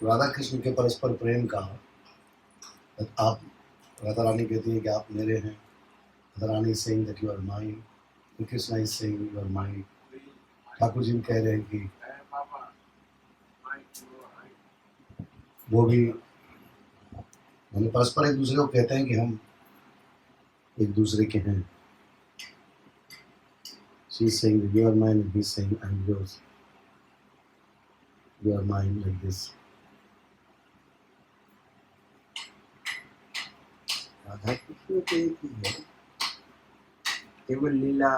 राधा कृष्ण के परस्पर प्रेम का, आप राधा रानी कहती है कि आप मेरे हैं, Radha Rani saying that you are mine, Krishna is saying you are mine. Thakur ji कह रहे हैं कि वो भी हम परस्पर एक दूसरे को कहते हैं कि हम एक दूसरे के हैं। She is saying that you are mine and he is saying I am yours. You are mine like this. Radha Krishna तो एक ही है, केवल लीला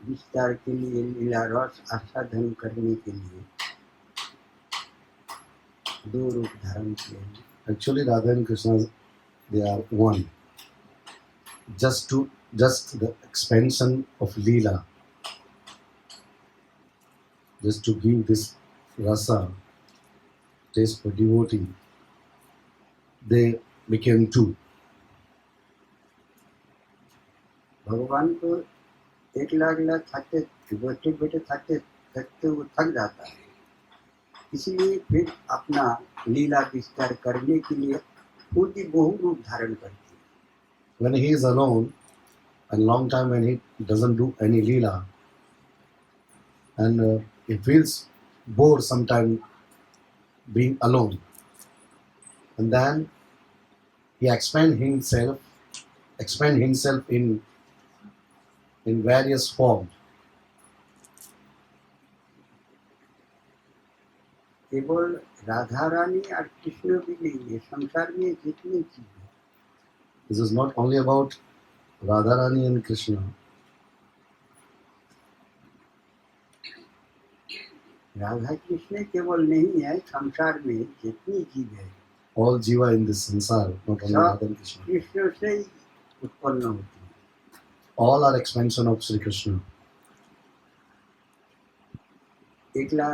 विस्तार के लिए, लीला रस आस्वादन करने के लिए दो रूप धारण किए हैं। Actually, Radha and Krishna, they are one. Just the expansion of Leela, just to give this rasa, taste for devotee, they became two. भगवान को एकला थकते बैठे बैठे थकते वो थक जाता है, इसलिए फिर अपना लीला विस्तार करने के लिए खुद ही बहु रूप धारण करते हैं। When he is alone, a long time when he doesn't do any Leela, and he feels bored sometimes being alone, and then he expand himself in various forms. केवल राधा रानी और कृष्ण भी नहीं है, संसार में जितनी चीज है। This is not only about Radharani and Krishna. Radha Krishna केवल नहीं है, संसार में जितनी जीव है All jiva in this sansar, not only Radha and Krishna. Krishna से ही उत्पन्न होती है। All are expansion of Sri Krishna. एकला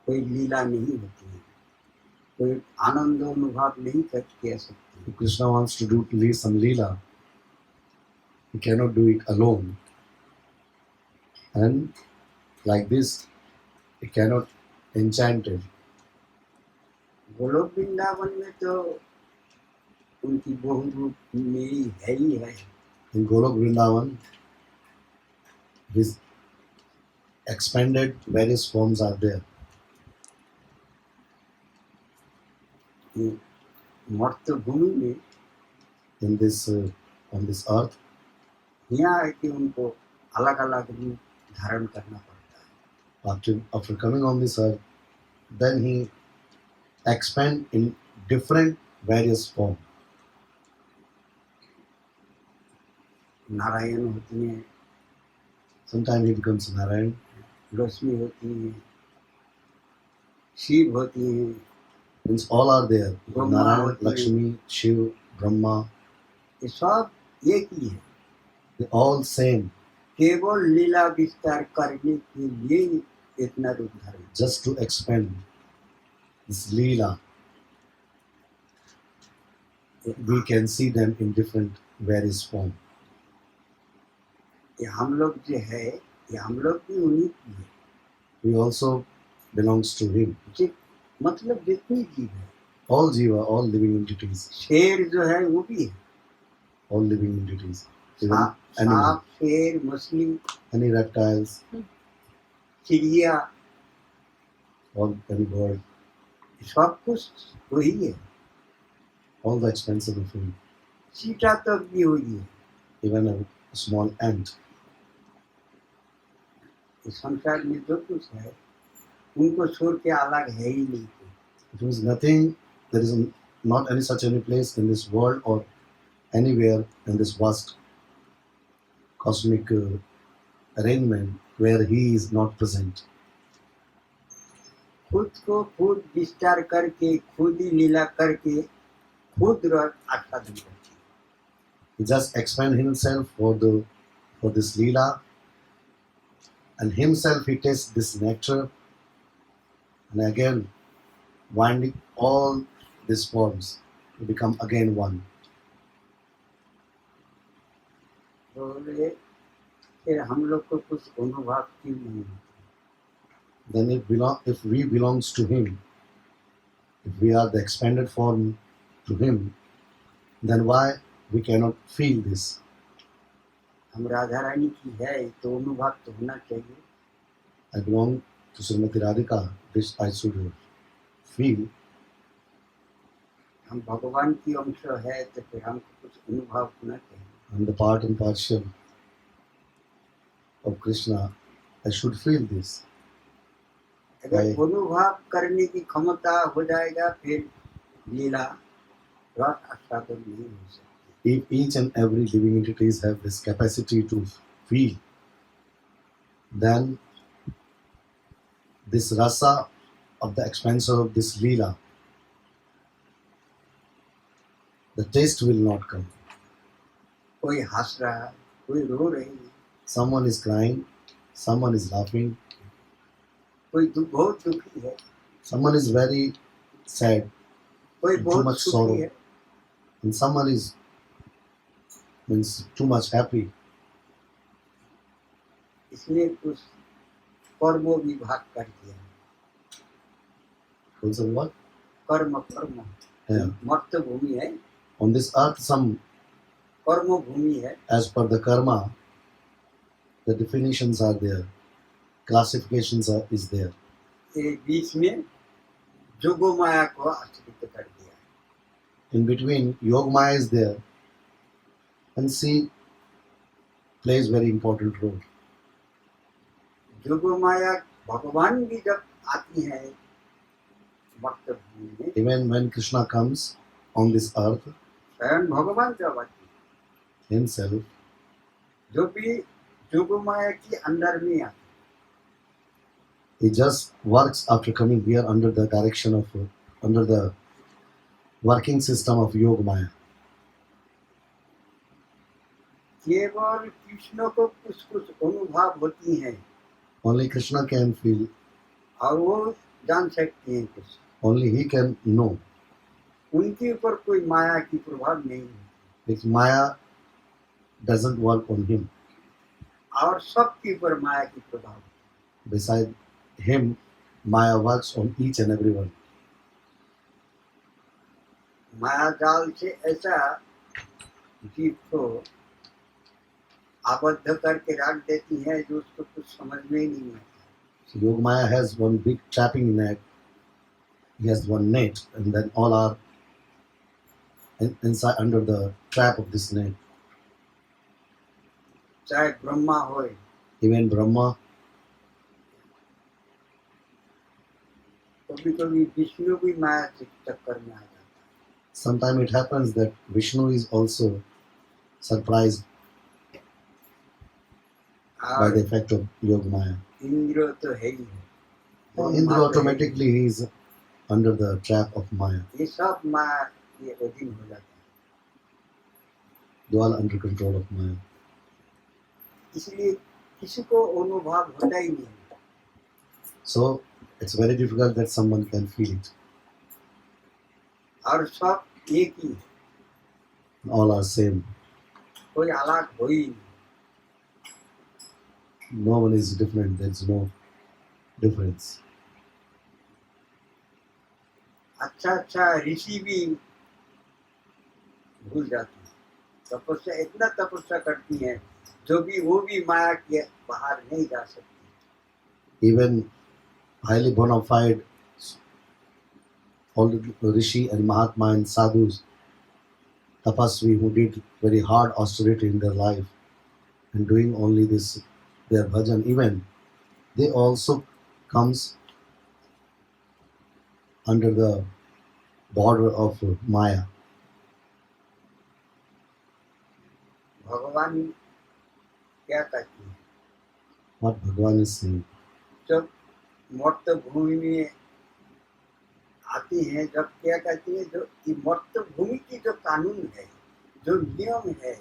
कोई लीला नहीं होती है, कोई आनंद अनुभव नहीं कर सकती। If Krishna wants to do some leela, he cannot do it alone. And like this, he cannot enchant it. Golok Vrindavan में तो उनकी बहु रूप मेरी है ही है। In Golok Vrindavan, his expanded various forms are there. मर्त्य भूमि में In this on this earth, यहाँ आके उनको अलग अलग रूप धारण करना पड़ता है। after coming on this earth, then he expand in different various forms. Narayan होती हैं, Sometimes he becomes Narayan. Lakshmi होती हैं, शिव होती हैं, Means all are there. Brahma Narayan, होती है। Lakshmi, Shiv, Brahma, ये सब एक ही है, they all same. केवल लीला विस्तार करने के लिए इतना रूप धारण। Just to expand this Leela, we can see them in different various forms. ये हम लोग जो है, ये हम लोग भी उन्हीं की है। We also belongs to him. मतलब जितनी जीव है, All jiva, all living entities. शेर जो है वो भी है, All living entities. Even सांप, animal, शेर, मछली, any reptiles, चिड़िया, or any bird, सब कुछ वही है। all the expansion of him. चीटा तक भी वही है। Even a small ant. इस संसार में जो कुछ है उनको छोड़ के अलग है ही नहीं। It means nothing, there is not any such any place in this world or anywhere in this vast cosmic arrangement where he is not present. खुद को खुद विस्तार करके, खुद ही लीला करके, खुद रस आस्वादन करते। He just expand himself for this leela, and himself he tastes this nectar, and again winding all these forms to become again one. बोले फिर हम लोग को कुछ अनुभव क्यों नहीं होता? Then if we belongs to him, If we are the expanded form to Him, then why we cannot feel this? हम राधा रानी की है तो अनुभव तो होना चाहिए. I belong to Srimati Radhika. This I should feel. हम भगवान की अंश है तो फिर हमको कुछ अनुभव होना चाहिए. I'm the part and parcel of Krishna. I should feel this. अगर Right. अनुभव करने की क्षमता हो जाएगा फिर लीला रस आस्वादन नहीं हो सकती. If each and every living entities have this capacity to feel, then this rasa of the expansion of this Leela, the taste will not come. कोई हंस रहा है, कोई रो रही है, Someone is crying, someone is laughing, कोई बहुत दुखी है, someone is very sad, कोई too बहुत much सुखी sorrow, है. and someone is means too much happy. इसने उस कर्मों विभाग कर दिया. Also what? कर्म कर्म Yeah. मर्त भूमि है, On this earth, some कर्म भूमि है. as per the karma, the definitions are there, classifications is there. ये बीच में जोगो माया को आश्रित कर दिया. In between, Yogamaya is there, and she plays very important role. जोगो माया भगवान भी जब आती है मर्त भूमि में, Even when Krishna comes on this earth स्वयं भगवान जब आती है, himself, जो भी जोगो माया की अंदर में आती he just works after coming here under the direction of, under the working system of Yogamaya. है. केवल कृष्ण को कुछ कुछ अनुभव होती हैं Only Krishna can feel, और वो जान सकती हैं कुछ. only he can know. उनके ऊपर कोई माया की प्रभाव नहीं है. Because Maya doesn't work on him. और सबके ऊपर माया की प्रभाव. Beside him, Maya works on each and every one. माया जाल से ऐसा जीव को आबद्ध करके रख देती है जो उसको कुछ समझ में ही नहीं आता. So Yogamaya has one big trapping net. He has one net, and then all are inside under the trap of this net. चाहे ब्रह्मा हो, Even Brahma, कभी कभी विष्णु भी माया के चक्कर में आ जाता है. sometimes it happens that Vishnu is also surprised by the और effect of Yogamaya. इंद्र तो है ही है. Indra automatically he is under the trap of Maya. ये सब माया के अधीन हो जाता है. They all under control of Maya. इसलिए किसी को अनुभव होता ही नहीं. So it's very difficult that someone can feel it. और सब एक ही, All are same. कोई अलग हो ही नहीं. No one is different. There is no difference. अच्छा अच्छा ऋषि भी भूल जाते हैं. तपस्या इतना तपस्या करती है जो भी वो भी माया के बाहर नहीं जा सकती. Even highly bona fide all the Rishi and Mahatma and sadhus, tapasvi who did very hard austerity in their life and doing only this their bhajan, even they also comes under the border of Maya. भगवान क्या कहती है? What Bhagavan is saying. जब मर्त भूमि में आती हैं, जब क्या कहती है, जो ये मर्त भूमि की जो कानून है, जो नियम है,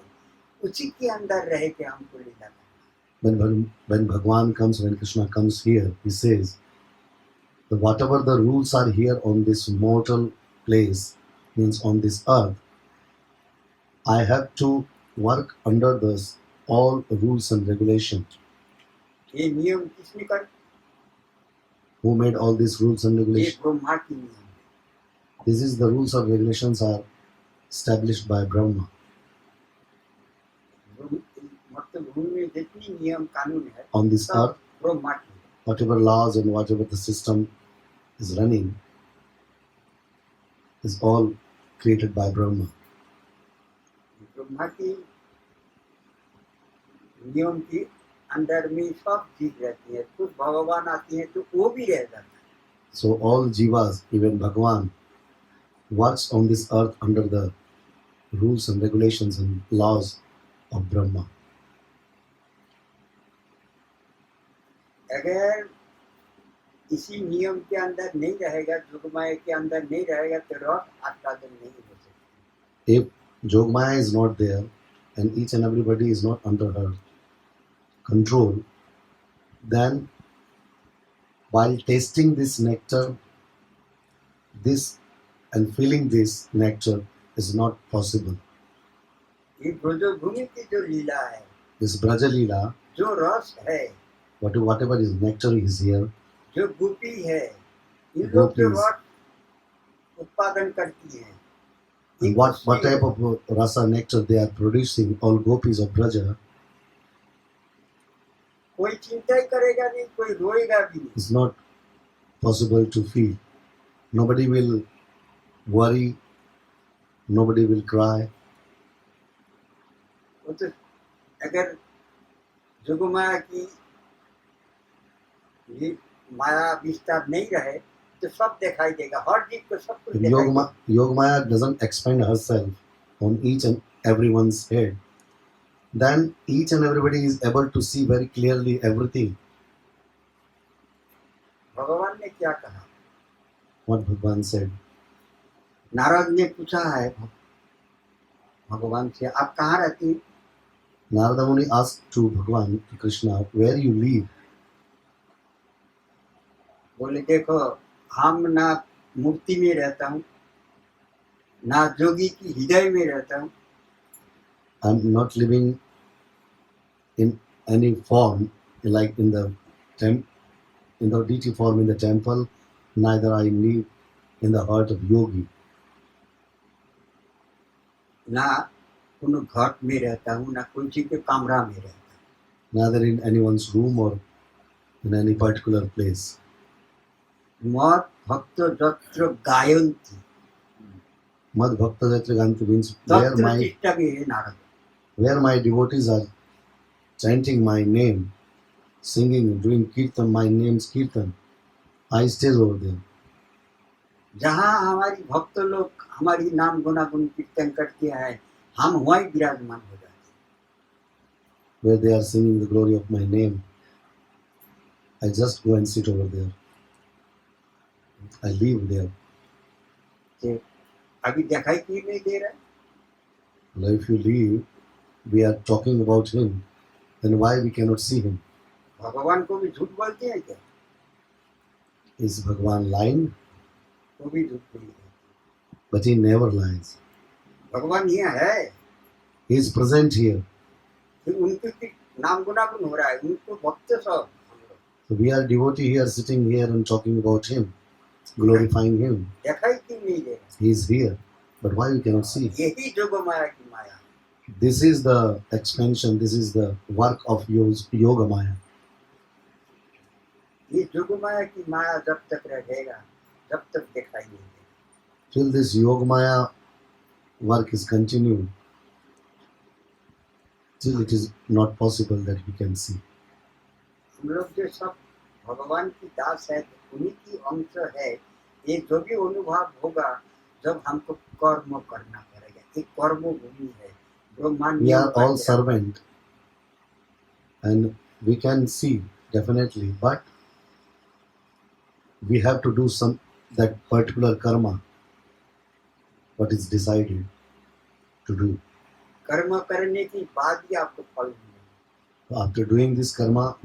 उसी के अंदर रह के हमको ले जाता है. When Bhagavan comes, when Krishna comes here, he says that whatever the rules are here on this mortal place, means on this earth, I have to work under this all rules and regulations. ये नियम किसने कर? Who made all these rules and ये regulations? Brahma की नियम है. This is the rules of regulations are established by Brahma. मतलब भूमि में जितनी नियम कानून है On this सब earth, ब्रह्मा की है। whatever laws and whatever the system is running is all created by Brahma. Brahma की नियम के अंदर में सब चीज रहती है। कुछ भगवान आती है तो वो भी रह जाता है। So all jivas, even Bhagavan, works on this earth under the rules and regulations and laws of Brahma. अगर इसी नियम के अंदर नहीं रहेगा, जोगमाया के अंदर नहीं रहेगा तो रथ आच्छादन नहीं हो सकता। If Jogmaya is not there and each and everybody is not under her control, then while tasting this nectar, this and feeling this nectar is not possible. ये ब्रजभूमि की जो लीला है, This Braja Leela, जो रस है, whatever is nectar is here, जो गोपी है, इन लोग जो Gopis. रस उत्पादन करती है, and what type of rasa nectar they are producing, all gopis of Braja, कोई चिंता ही करेगा नहीं, कोई रोएगा भी नहीं। is not possible to feel. Nobody will worry, nobody will cry. वो तो अगर जोगमाया की ये माया विस्तार नहीं रहे तो सब दिखाई देगा, हर जीव को सब कुछ If दिखाई देगा। Yogamaya doesn't expand herself on each and everyone's head, then each and everybody is able to see very clearly everything. भगवान ने क्या कहा? What Bhagavan said. नारद ने पूछा है भगवान से, आप कहाँ रहती हैं? Narada Muni asked to Bhagavan, to Krishna, where you live. बोले देखो, हम ना मूर्ति में रहता हूँ, ना जोगी की हृदय में रहता हूँ, I'm not living in any form, like in the deity form in the temple, neither I live in the heart of yogi. ना कोनो घर में रहता हूँ, ना कोई चीज के कमरा में रहता हूँ। Neither in anyone's room or in any particular place. मत भक्त जत्र गायन्ति Mad Bhakta Jatra Ganti means where तत्र my तिष्ठति हे Narad. where my devotees are chanting my name, singing, doing kirtan, my name's kirtan, I stays over there. जहाँ हमारी भक्त लोग हमारी नाम गुनागुन कीर्तन करते हैं, हम वहीं विराजमान हो जाते हैं। Where they are singing the glory of my name, I just go and sit over there. I live there. तो अभी दिखाई क्यों नहीं दे रहा है? Well, if you leave, we are talking about him, then why we cannot see him? भगवान को भी झूठ बोलते हैं क्या? Is Bhagavan lying? वो भी झूठ बोलते हैं। But he never lies. भगवान यहाँ है, He is present here. फिर उनके भी नाम गुनागुन हो रहा है, उनको भक्त सब। So we are devotee here, sitting here and talking about him, glorifying him. दिखाई क्यों नहीं दे रहा? He is here. But why we cannot see? यही जोग माया की माया है। This is the expansion, this is the work of Yoga Maya. ये जोग माया की माया जब तक रहेगा, जब तक दिखाई नहीं देगा। Till this Yoga Maya work is continued, till it is not possible that we can see. हम लोग जो सब भगवान की दास है, उन्हीं की अंश है। ये जो भी अनुभव होगा जब हमको कर्म करना पड़ेगा। एक कर्म भूमि है, ब्रह्मांड We are all servant and we can see definitely, but we have to do some that particular karma, what is decided to do. कर्म करने के बाद ही आपको फल मिलेगा। After doing this karma,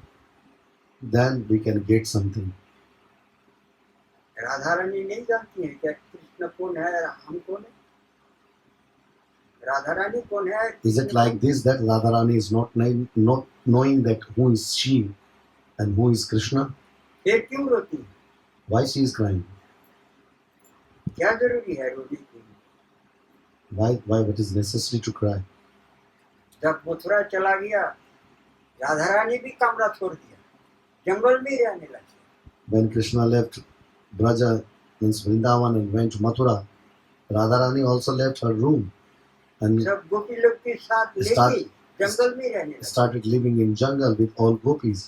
then we can get something. Radha Rani नहीं जानती है क्या कृष्ण कौन है, हम कौन है? राधा रानी कौन है? Is it like this that Radharani is not knowing that who is she and who is Krishna? फिर क्यों रोती है? Why she is crying? क्या जरूरी है रोने के लिए? Why it is necessary to cry? जब मथुरा चला गया, राधा रानी भी कमरा छोड़ दिया, जंगल में ही रहने लगी। When Krishna left Braja, means Vrindavan, and went to Mathura, Radharani also left her room and सब गोपी लोग के साथ Start- लेके जंगल में ही रहने लगी। started living in jungle with all gopis.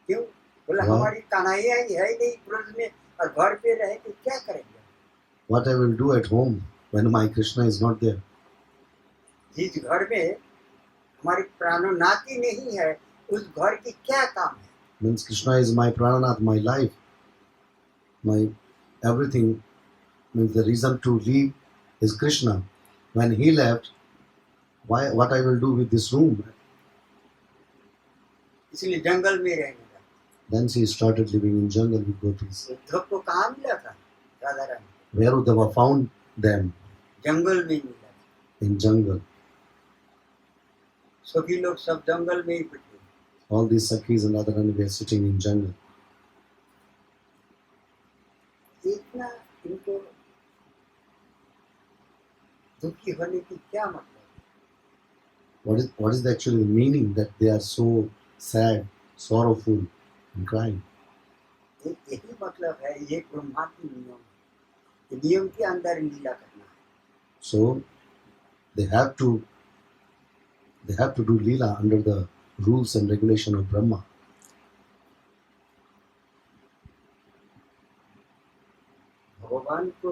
क्यों? बोला Why? हमारी कन्हैया ही है नहीं ब्रज में, और घर पे रह के क्या करेंगे? What I will do at home when my Krishna is not there? जिस घर में हमारी प्राणनाथी नहीं है, उस घर की क्या काम है? Means Krishna is my prananath, my life, my everything. Means the reason to leave is Krishna. When he left, what I will do with this room? इसलिए जंगल में रहने लगा। Then she started living in jungle with gopis. Uddhav को कहाँ मिला था Radha Rani? Where Uddhava found them? जंगल में मिला। In jungle. सभी लोग सब जंगल में ही बैठे। All these Sakhis and Radharani were sitting in jungle. इतना इनको दुखी होने की क्या मतलब? What is actually the meaning that they are so sad, sorrowful, and crying? यही मतलब है, ये ब्रह्मा की नियम है। ये नियम के अंदर लीला करना है। So they have to do lila under the rules and regulation of Brahma. भगवान को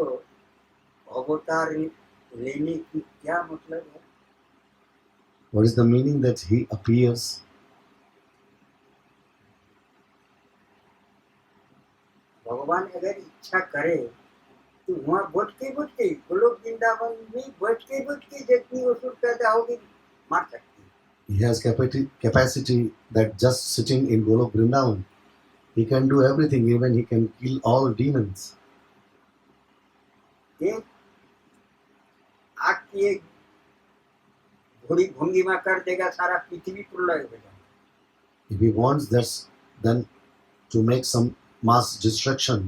अवतार लेने की क्या मतलब है? What is the meaning that he appears? भगवान अगर इच्छा करे तो वहाँ बैठ के गोलोक वृंदावन में बैठ के जितनी असुर पैदा होगी मार सकती है। He has capacity that just sitting in Golok Vrindavan, he can do everything. Even he can kill all demons. एक आग की एक घोड़ी भंगिमा कर देगा, सारा पृथ्वी प्रलय हो जाएगा। If he wants, that's then to make some mass destruction,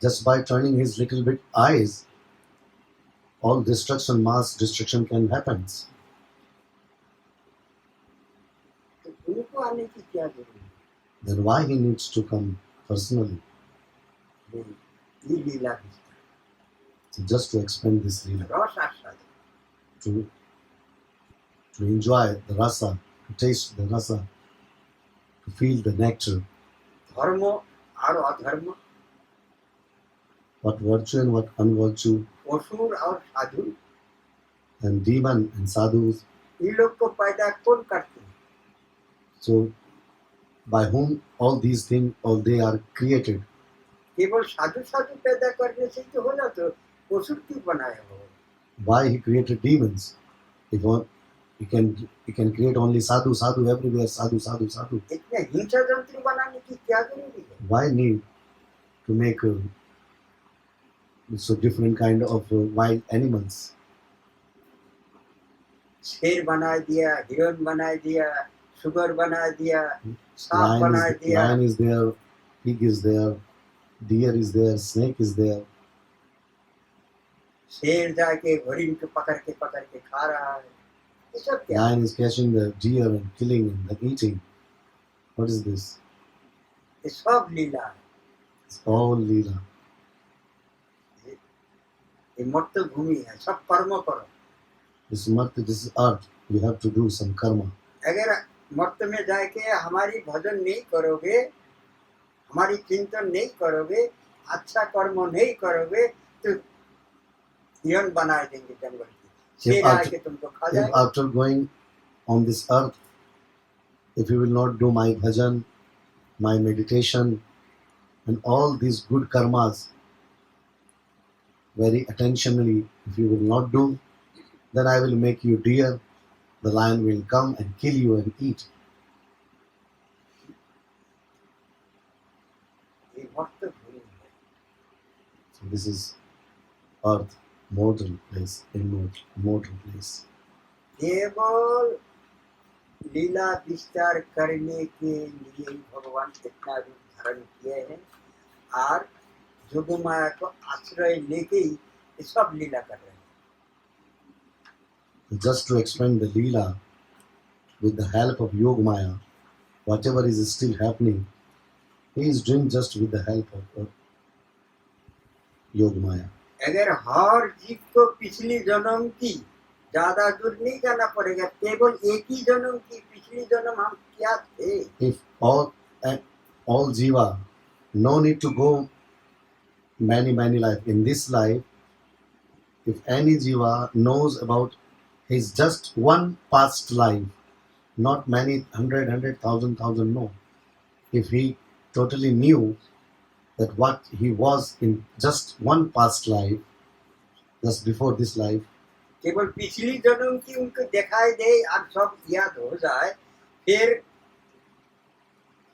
just by turning his little bit eyes, all destruction, mass destruction can happen. तो उनको आने की क्या जरूरत है? Then why he needs to come personally? ये लीला विस्तार, So just to expand this lila, रस आस्वादन, to enjoy the rasa, to taste the rasa, to feel the nectar, धर्म और अधर्म, what virtue and what unvirtue, असुर और साधु, and demon and sadhus. ये लोग को पैदा कौन करते हैं? So by whom all these things, all they are created. केवल साधु साधु पैदा करने से तो हो जाता, असुर क्यों बनाया हो? Why he created demons? If he can create only sadhu everywhere, sadhu. इतने हिंसा जंतु बनाने की क्या जरूरी है? Why need to make so different kind of wild animals? शेर बना दिया, हिरण बना दिया, सुगर बना दिया, सांप बना दिया, Lion is there, pig is there, deer is there, snake is there. शेर जाके हरिण को पकड़ के खा रहा है। ये सब क्या? Lion is catching the deer and killing and then eating. What is this? ये सब लीला है। It's all leela. ये मर्त भूमि है, सब कर्म करो। This is earth. You have to do some karma. अगर मर्त में जाके हमारी भजन नहीं करोगे, हमारी चिंतन नहीं करोगे, अच्छा कर्म नहीं करोगे, तो हिरण बना देंगे जंगल की, शेर आके तुमको खा If जाएगा। after going on this earth, if you will not do my bhajan, my meditation, and all these good karmas very attentionally, if you will not do, then I will make you deer. The lion will come and kill you and eat. ये मर्त भूमि है। So this is earth, mortal place, immortal place. केवल लीला विस्तार करने के लिए भगवान इतना रूप धारण किए हैं, और जोग माया को आश्रय लेके ही ये सब लीला कर रहे हैं। Just to explain the Leela with the help of Yog Maya, whatever is still happening, he is doing just with the help of Yog Maya. अगर हर जीव को पिछली जन्म की ज्यादा दूर नहीं जाना पड़ेगा, केवल एक ही जन्म की पिछली जन्म हम क्या थे। If all jiva, no need to go many life. In this life, if any jiva knows about his just one past life, not many hundred thousand, no. If he totally knew that what he was in just one past life, just before this life, केवल पिछली जन्म की उनको दिखाई दे और सब याद हो जाए, फिर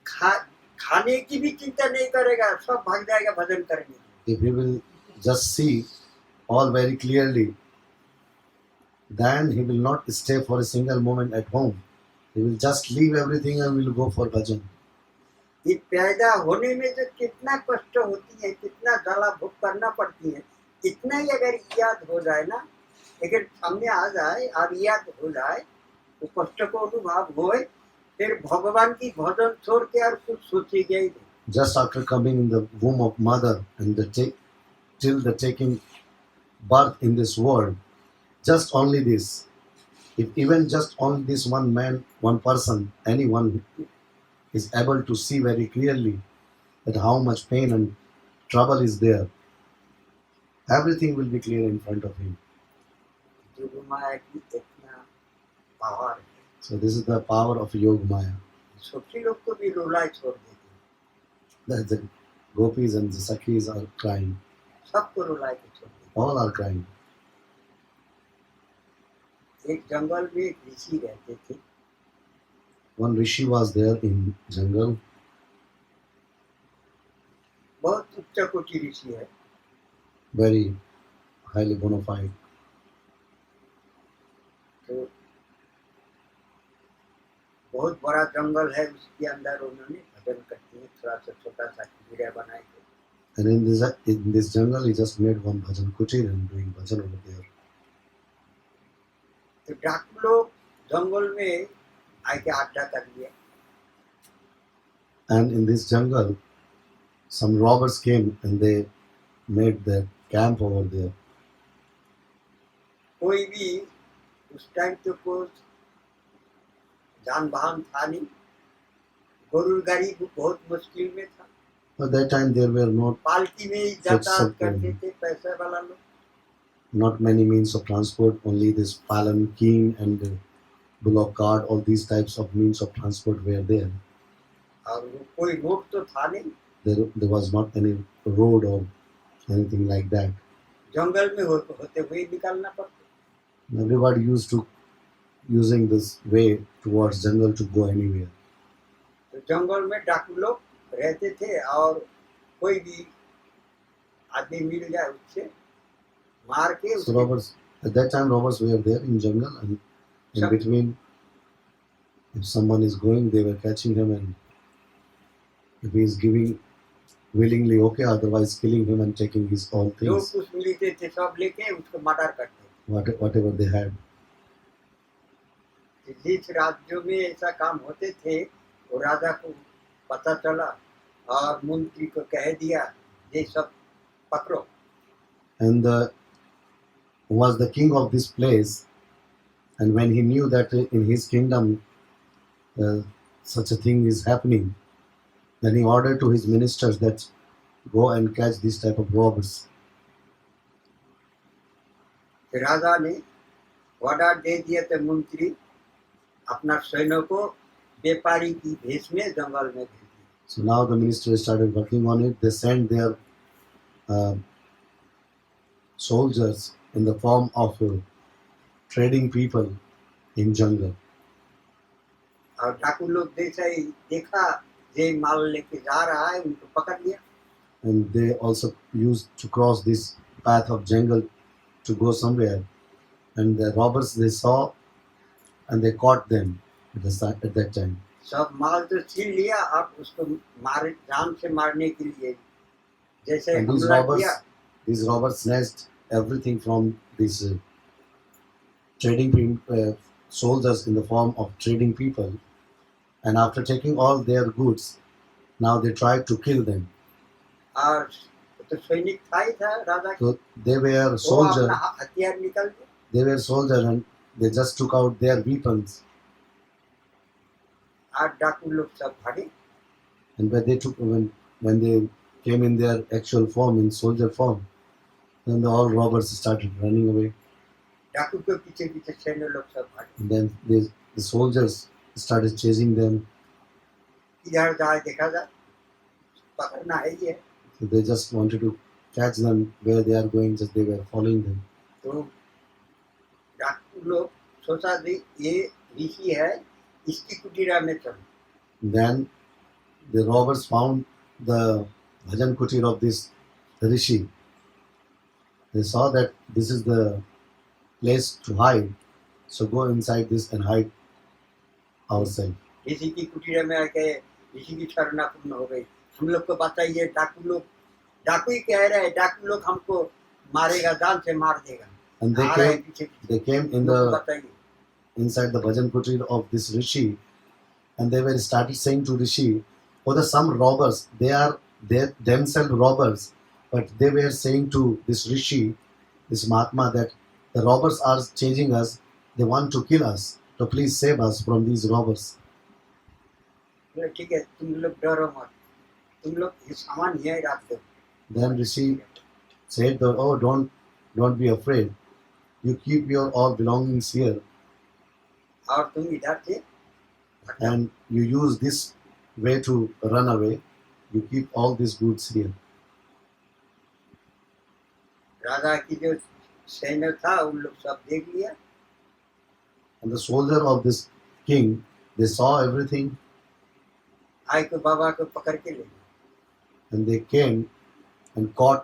खाने की भी चिंता नहीं करेगा, सब भाग जाएगा भजन करने। if he will just see all very clearly, then he will not stay for a single moment at home. He will just leave everything and will go for bhajan. ये पैदा होने में जो कितना कष्ट होती है, कितना जला भूख करना पड़ती है, इतना ही अगर याद हो जाए ना, अगर सामने आ जाए और याद हो जाए, तो कष्ट को अनुभव होए, फिर भगवान की भजन छोड़ के और कुछ सोचेगा ही नहीं। Just after coming in the womb of mother and till the taking birth in this world, just only this. If even just only this one man, one person, anyone is able to see very clearly that how much pain and trouble is there, everything will be clear in front of him. जोग माया की इतना power है, So this is the power of Yoga Maya. छोटे लोग को भी रुलाई छोड़ देती है, That the gopis and the sakhis are crying. सबको रुलाई के छोड़ देती All are crying. है। एक जंगल में एक ऋषि रहते थे, One rishi was there in jungle, बहुत उच्च कोटि ऋषि है, very highly bona fide. तो बहुत बड़ा जंगल है, उसके अंदर उन्होंने भजन करते हैं, थोड़ा सा छोटा सा कुटीरा बनाए थे। And in this jungle, he just made one bhajan kutir and doing bhajan over there. तो डाकू लोग जंगल में आके अड्डा कर लिया, And in this jungle, some robbers came and they made their camp over there. कोई भी उस टाइम तो कुछ जान वाहन था नहीं, गरुड़ गाड़ी बहुत मुश्किल में था, At that time, there were पालकी में ही यातायात करते थे पैसे वाला लोग। not many means of transport, only this palanquin and bullock cart, all these types of means of transport were there. और वो कोई रोड तो था नहीं, There was not any road or anything like that. जंगल में होते हुए निकालना पड़ता। Everybody used to using this way towards jungle to go anywhere. तो जंगल में डाकू लोग रहते थे और कोई भी आदमी मिल जाए उससे मार के So robbers at that time robbers were there in jungle and in Sure. between if someone is going they were catching him and if he is giving willingly okay otherwise killing him and taking his all जो things कुछ मिलते थे सब लेके उसको murder करते। whatever they had. जिस राज्यों में ऐसा काम होते थे वो राजा को पता चला और मंत्री को कह दिया ये सब पकड़ो। And was the king of this place and when he knew that in his kingdom such a thing is happening then he ordered to his ministers that go and catch this type of robbers. फिर राजा ने order दे दिया तो मंत्री अपना सैन्य को व्यापारी की भेष में जंगल में भेज दिया। So now the minister started working on it. They sent their soldiers in the form of trading people in jungle. और डाकू लोग जैसा ही देखा ये माल लेके जा रहा है उनको पकड़ लिया। And they also used to cross this path of jungle to go somewhere. And the robbers they saw and they caught them at that time. सब माल तो छीन लिया, अब उसको मार जान से मारने के लिए जैसे And हमला किया these robbers snatched everything from these soldiers in the form of trading people. And after taking all their goods, now they tried to kill them. और तो सैनिक था ही था राजा के, So they were वो soldier, अपना हथियार निकल के they were soldier, and they just took out their weapons. और डाकू लोग सब भागे। And when they came in their actual form, in soldier form, then all robbers started running away. डाकू के पीछे पीछे सैन्य लोग सब भागे। And then the soldiers started chasing them. इधर जाए देखा जाए, पकड़ना है ये। So they just wanted to catch them where they are going, just they were following them. तो डाकू लोग सोचा दी ये ऋषि है, इसकी कुटीरा में चलो। Then the robbers found the bhajan kutir of this rishi. They saw that this is the place to hide, so go inside this and hide ourselves. ऋषि की कुटीरा में आके ऋषि की शरणा पूर्ण हो गई। हम लोग को बताइए, डाकू ही कह रहे हैं, डाकू लोग हमको मारेगा, जान से मार देगा। And आ रहे हैं पीछे पीछे, they came in लोग को the बताइए। inside the bhajan kutir of this rishi, and they were started saying to rishi, "Oh, the some robbers, they themselves robbers, but they were saying to this rishi, this Mahatma, that the robbers are chasing us, they want to kill us, so please save us from these robbers." बोले ठीक है, तुम लोग डरो मत, तुम लोग ये सामान यहीं रख दो। Then rishi said that, "Oh, don't be afraid, you keep your all belongings here, और तुम इधर से हट जाओ। and you use this way to run away, you keep all these goods here." राजा की जो सैन्य था उन लोग सब देख लिया। And the soldier of this king, they saw everything, आए को बाबा को पकड़ के ले गए। and they came and caught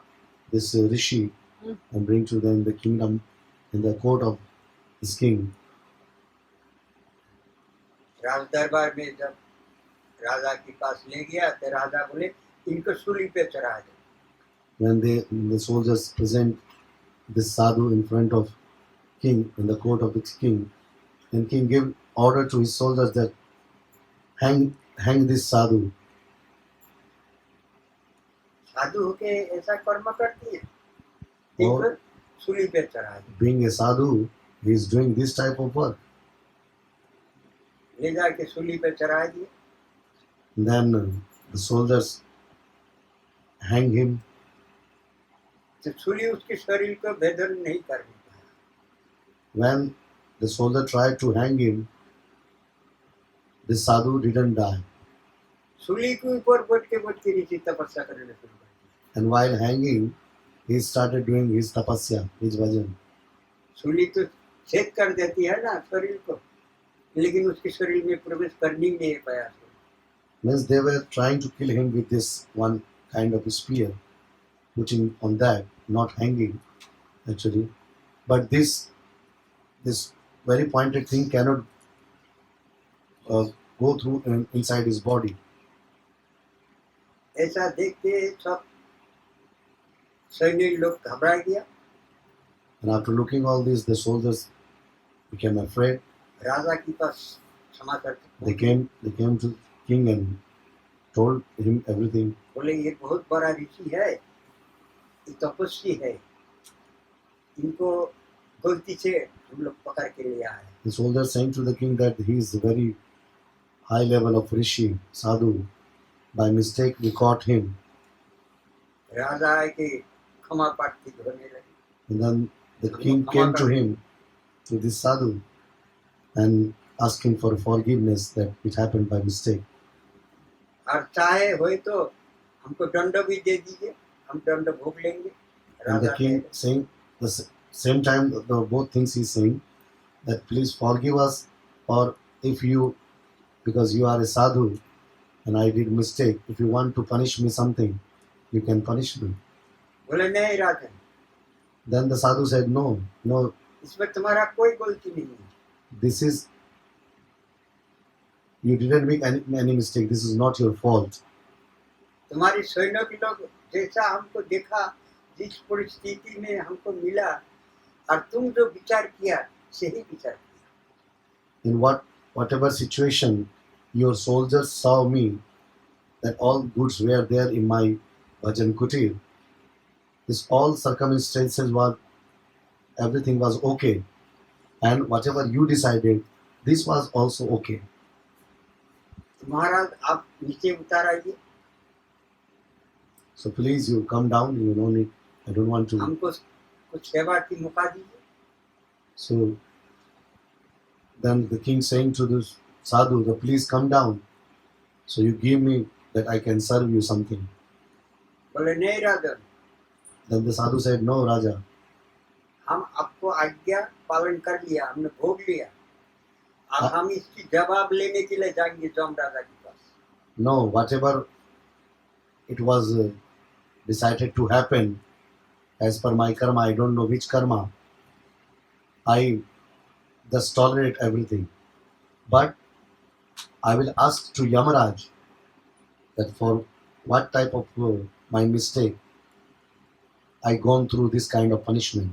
this rishi and bring to them the kingdom in the court of this king. राज दरबार में जब राजा के पास ले गया तो राजा बोले इनको सूली पे चढ़ा दो। When the soldiers present this sadhu in front of king, in the court of the king, then king gave order to his soldiers that hang this sadhu. साधु होके ऐसा कर्म करती है, और इनको सूली पे चढ़ा दो। being a sadhu, he is doing this type of work. ले जाके सूली पे चढ़ा दिए। And then the soldiers hang him. तो सूली उसके शरीर को भेदन नहीं कर पाया। When the soldier tried to hang him, this sadhu didn't die. सूली के ऊपर बैठ के ऋषि तपस्या करने शुरू कर दिया। And while hanging, he started doing his tapasya, his bhajan. सूली तो छेद कर देती है ना शरीर को, लेकिन उसके शरीर में प्रवेश करने ही नहीं पाया। Means they were trying to kill him with this one kind of spear, putting on that, not hanging actually. But this very pointed thing cannot go through inside his body. ऐसा देख के सब सैन्य लोग घबरा गया। And after looking all this, the soldiers became afraid. राजा के पास समाचार They came to king and told him everything. बोले ये बहुत बड़ा ऋषि है, ये तपस्वी है, इनको गलती से हम लोग पकड़ के ले आए। The soldiers saying to the king that he is a very high level of rishi, sadhu. By mistake, we caught him. राजा आए के क्षमा प्रार्थी होने लगे। And then the king came to him, to this sadhu, and asking for forgiveness that it happened by mistake. और चाहे होए तो हमको दंड भी दे दीजिए, हम दंड भोग लेंगे। And the राजा king कहे, saying same time, both things he's saying that please forgive us, or if you, because you are a sadhu and I did mistake, if you want to punish me something, you can punish me. बोले नहीं राजन, Then the sadhu said, no, इसमें तुम्हारा कोई गलती नहीं है। this is, you didn't make any mistake, this is not your fault. तुम्हारे सैनिक लोग जैसा हमको देखा, जिस परिस्थिति में हमको मिला, और तुम जो विचार किया सही विचार किया। In whatever situation your soldiers saw me, that all goods were there in my bhajan kutir. This all circumstances was everything was okay, and whatever you decided, this was also okay. तो महाराज आप नीचे उतार आइए, So please, you come down. You don't need. I don't want to. हमको कुछ सेवा की मौका दीजिए। So then the king saying to this sadhu, "The please come down. So you give me that I can serve you something." बोले नहीं राजन, Then the sadhu said, "No, Raja. हम आपको आज्ञा पालन कर लिया, हमने भोग लिया, अब हम इसकी जवाब लेने के लिए जाएंगे जम राजा के पास। No, whatever it was decided to happen as per my karma, I don't know which karma. I just tolerate everything, but I will ask to Yamaraj that for what type of my mistake I gone through this kind of punishment."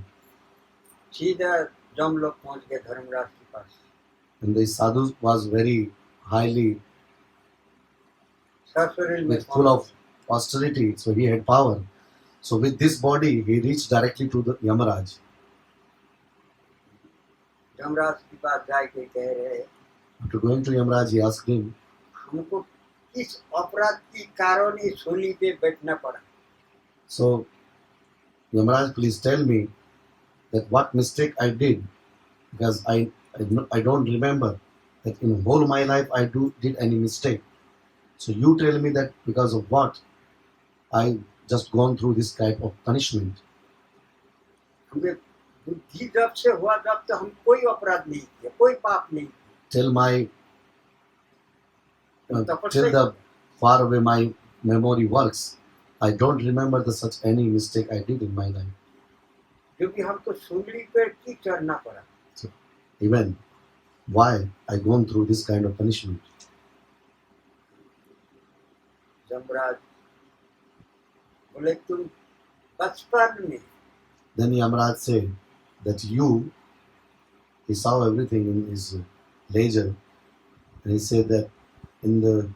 सीधा जम लोग पहुंच गए धर्मराज के पास। And the sadhu was very highly सशरीर में with full of austerity, so he had power. So with this body, he reached directly to the Yamaraj. Dharmaraj के पास जाके कह रहे, After going to Yamaraj, he asked him, हमको किस अपराध के कारण इस सूली पे बैठना पड़ा। "So, Yamaraj, please tell me that what mistake I did, because I don't remember that in whole my life I did any mistake. So you tell me that because of what I just gone through this type of punishment." हमें बुद्धि जब से हुआ जब तो हम कोई अपराध नहीं किया, कोई पाप नहीं किया। Till my तपस्या till the far away my memory works, I don't remember the such any mistake I did in my life. जो भी हमको सूली पे की चढ़ना पड़ा। Even why I gone through this kind of punishment. Yamraj बोले तुम बचपन में Then Yamaraj said that he saw everything in his leisure, and he said that in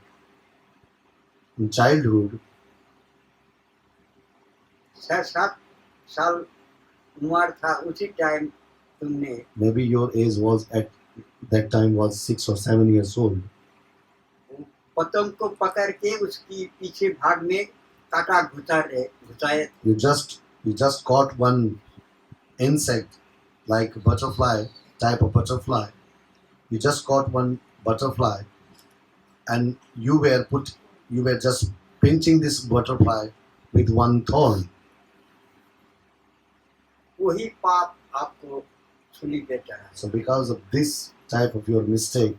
childhood, 6-7 साल उम्र था, उसी टाइम तुमने maybe your age was at that time was 6 or 7 years old. पतंग को पकड़ के उसकी पीछे भाग में कांटा घुसाए। You just caught one insect like butterfly, type of butterfly. You just caught one butterfly, and you were just pinching this butterfly with one thorn. वही पाप आपको सूली पे चढ़ा। So because of this type of your mistake,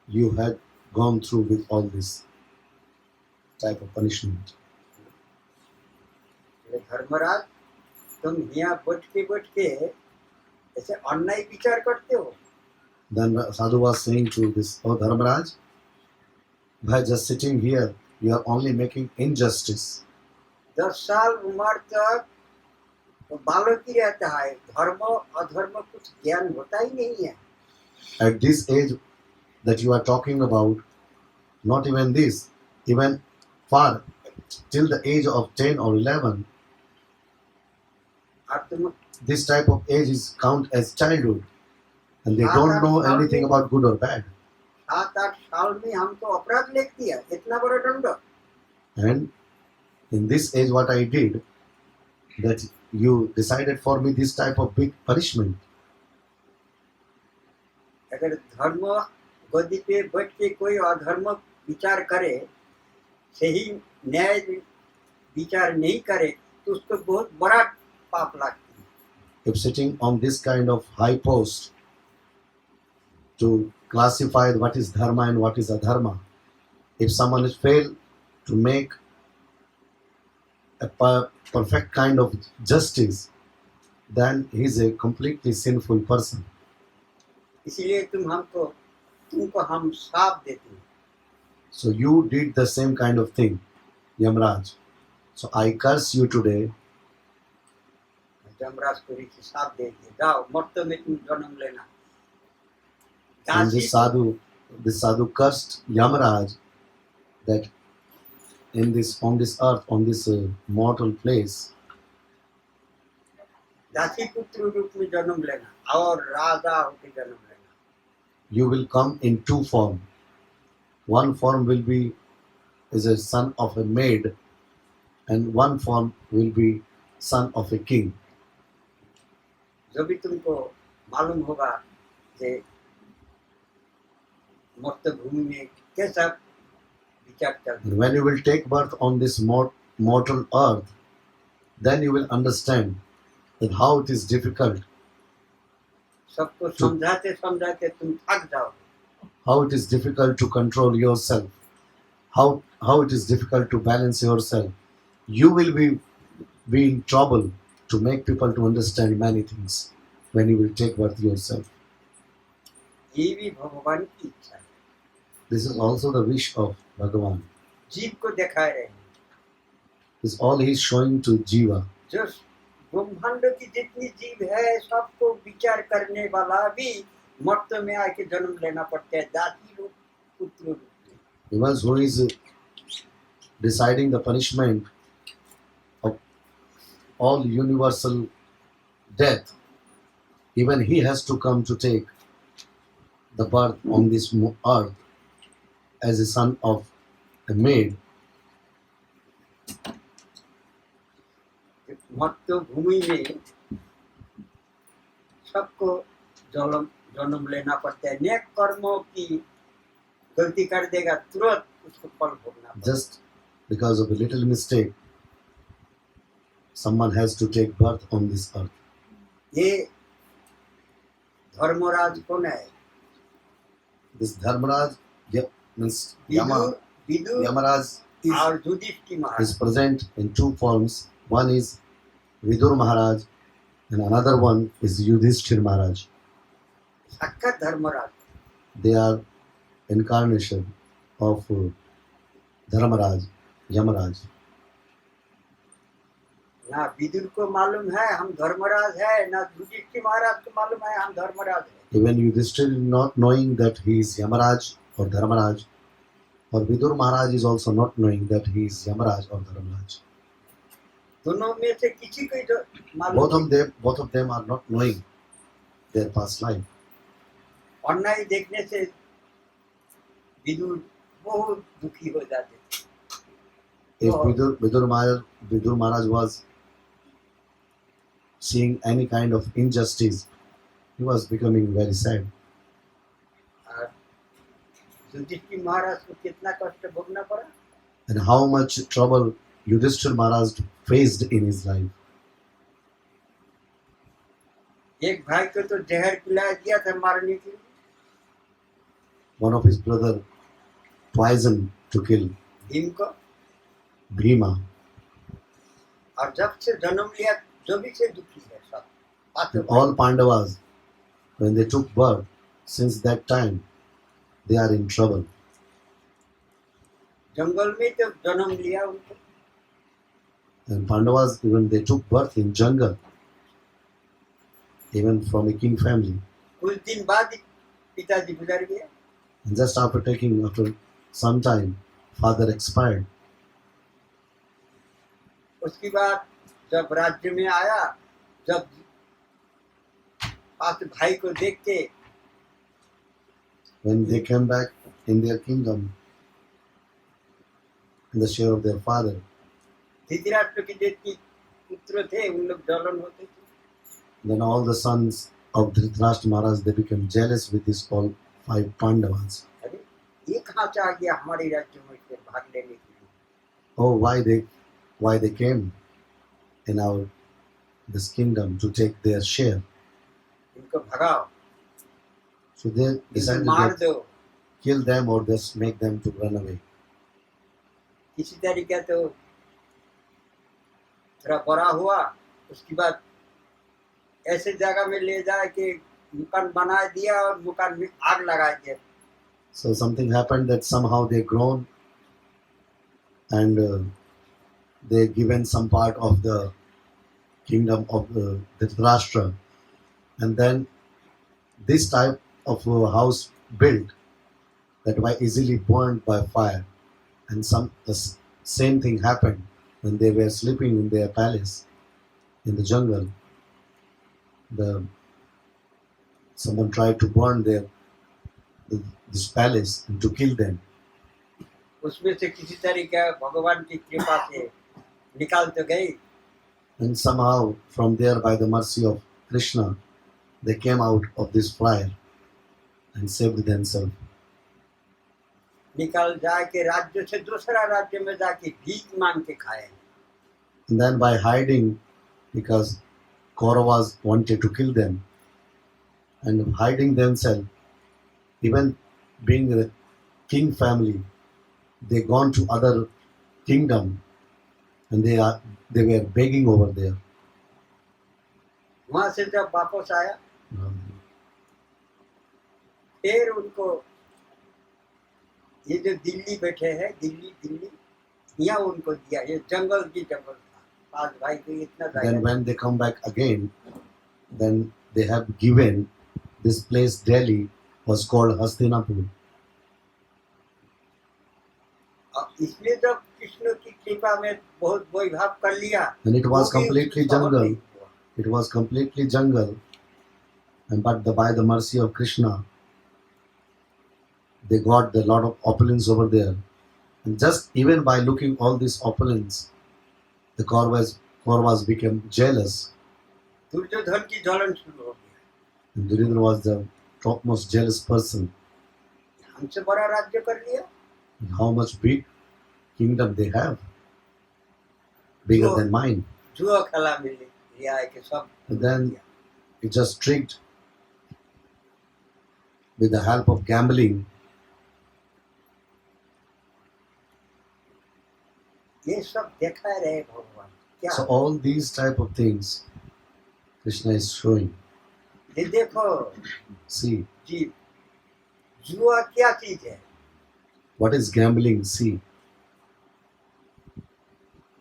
you had gone through with all this type of punishment. Dharmaraj तुम यहाँ बैठ के ऐसे अन्याय विचार करते हो। Then Sadhu was saying to this, "Oh Dharmaraj, by just sitting here, you are only making injustice." 10 साल उम्र तक तो बालक ही रहता है, धर्म अधर्म कुछ ज्ञान होता ही नहीं है। At this age that you are talking about, not even this, even far till the age of 10 or 11, और तुम this type of age is count as childhood, and they don't know anything about good or bad. 7-8 साल में हमको अपराध लिख दिया, इतना बड़ा दंड। And in this age, what I did, that you decided for me this type of big punishment. अगर धर्म गद्दी पे बैठ के कोई अधर्म विचार करे, सही न्याय विचार नहीं करे, तो उसको बहुत बड़ा पाप लगती है। If sitting on this kind of high post to classify what is dharma and what is adharma, if someone is failed to make a perfect kind of justice, then he is a completely sinful person. इसीलिए तुमको हम साथ देते हैं। So you did the same kind of thing. Yamraj. So I curse you today. Yamraj को ऋषि shop दे दिए, जाओ मर्त में तुम जन्म लेना। And दासी this sadhu cursed Yamraj that on this earth, on this mortal place, दासी पुत्र रूप में जन्म लेना और राजा होकर जन्म लेना। you will come in two forms. One form will be is a son of a maid, and one form will be son of a king. जो भी तुमको मालूम होगा कि मर्त भूमि में कैसा विचार चल And when you will take birth on this mortal earth, then you will understand that how it is difficult, सबको समझाते समझाते तुम थक जाओ। how it is difficult to control yourself, how it is difficult to balance yourself. You will be in trouble to make people to understand many things when you will take birth yourself. ये भी भगवान की इच्छा है, This is also the wish of Bhagavan. जीव को दिखा रहे हैं। This is all he is showing to Jiva. जो ब्रह्मांड की जितनी जीव है सबको विचार करने वाला भी मर्त में आके जन्म लेना पड़ता है, दासी रूप पुत्र रूप में। The one who is deciding the punishment of all universal death, even he has to come to take the birth on this earth as a son of a maid. मर्त भूमि में सबको जन्म जन्म लेना पड़ता है। नेक कर्मों की गलती कर देगा तुरंत उसको फल भोगना पड़ता है। Just because of a little mistake, someone has to take birth on this earth. ये धर्मराज कौन है? This Dharmaraj means Vidur Vidur Yamaraj और युधिष्ठिर महाराज। is present in two forms. One is Vidur Maharaj and another one is Yudhishthir Maharaj. साक्षात Dharmaraj. They are incarnation of Dharmaraj, Yamaraj. ना विदुर को मालूम है हम धर्मराज है, ना युधिष्ठिर महाराज को मालूम है हम धर्मराज है। Even Yudhishthir not knowing that he is Yamaraj or Dharmaraj, or Vidur Maharaj is also not knowing that he is Yamaraj or Dharmaraj. दोनों में से किसी को जो मालूम Both of them are not knowing their past life. अन्याय देखने से विदुर बहुत दुखी हो जाते। If Oh. Vidur Maharaj was seeing any kind of injustice, he was becoming very sad. और युधिष्ठिर महाराज को कितना कष्ट भोगना पड़ा। And how much trouble Yudhishthir Maharaj faced in his life. एक भाई को तो जहर पिला दिया था मारने के लिए, One of his brother poisoned to kill Bhim को। Bhima. और जब से जन्म लिया जो भी से दुखी है सब पांचों And all Pandavas, when they took birth, since that time, they are in trouble. जंगल में तो जन्म लिया उनको, And Pandavas, even they took birth in jungle, even from a king family. कुछ दिन बाद ही पिताजी गुजर गए। And just after some time, father expired. उसके बाद जब राज्य में आया, जब पांच भाई को देख के When they came back in their kingdom, in the share of their father, Dhritarashtra के जितने पुत्र थे उन लोग जलन होते थे। then all the sons of Dhritarashtra Maharaj, they became jealous with these all 5 Pandavas. अरे ये कहाँ से आ गया हमारे राज्य में से भाग लेने के लिए। Oh, why they came in this kingdom to take their share. इनको भगाओ, So they इनको decided मार to दो। kill them or just make them to run away. इसी तरीके तो थोड़ा बड़ा हुआ, उसके बाद ऐसे जगह में ले जा के मकान बना दिया और मकान में आग लगा दिया। So something happened that somehow they grown and they given some part of the kingdom of Dhritarashtra, and then this type of house built that were easily burned by fire, and same thing happened when they were sleeping in their palace in the jungle. The someone tried to burn this palace and to kill them, उसमें से किसी तरीके भगवान की कृपा से निकाल तो गए, and somehow from there, by the mercy of Krishna, they came out of this fire and saved themselves. निकाल जाके राज्य से दूसरा राज्य में जाके भीख मांग के खाए। And then by hiding, because Kauravas wanted to kill them, and hiding themselves, even being a king family, they gone to other kingdom, and they were begging over there. वहां से जब वापस आया फिर उनको ये जो दिल्ली बैठे हैं, दिल्ली दिल्ली यहाँ उनको दिया, ये जंगल की जंगल था, पांच भाई को इतना Then जायगा when they come back again, then they have given this place Delhi was called Hastinapur. और इसलिए जब कृष्ण की कृपा में बहुत वैभव कर लिया, And it was वो भी completely उसको सहन jungle. नहीं हुआ। It was completely jungle, and but by the mercy of Krishna, they got the lot of opulence over there. And just even by looking all this opulence, the Kauravas became jealous. Duryodhan की जलन शुरू हो गया, And Duryodhana was the topmost jealous person. हमसे बड़ा राज्य कर लिया, And how much big kingdom they have, bigger than mine. जुआ खेला में लिया है कि सब And then it just tricked with the help of gambling. ये सब देखा रहे भगवान क्या। So all these type of things Krishna is showing. ये देखो See, जी, जुआ क्या चीज है, what is gambling? See,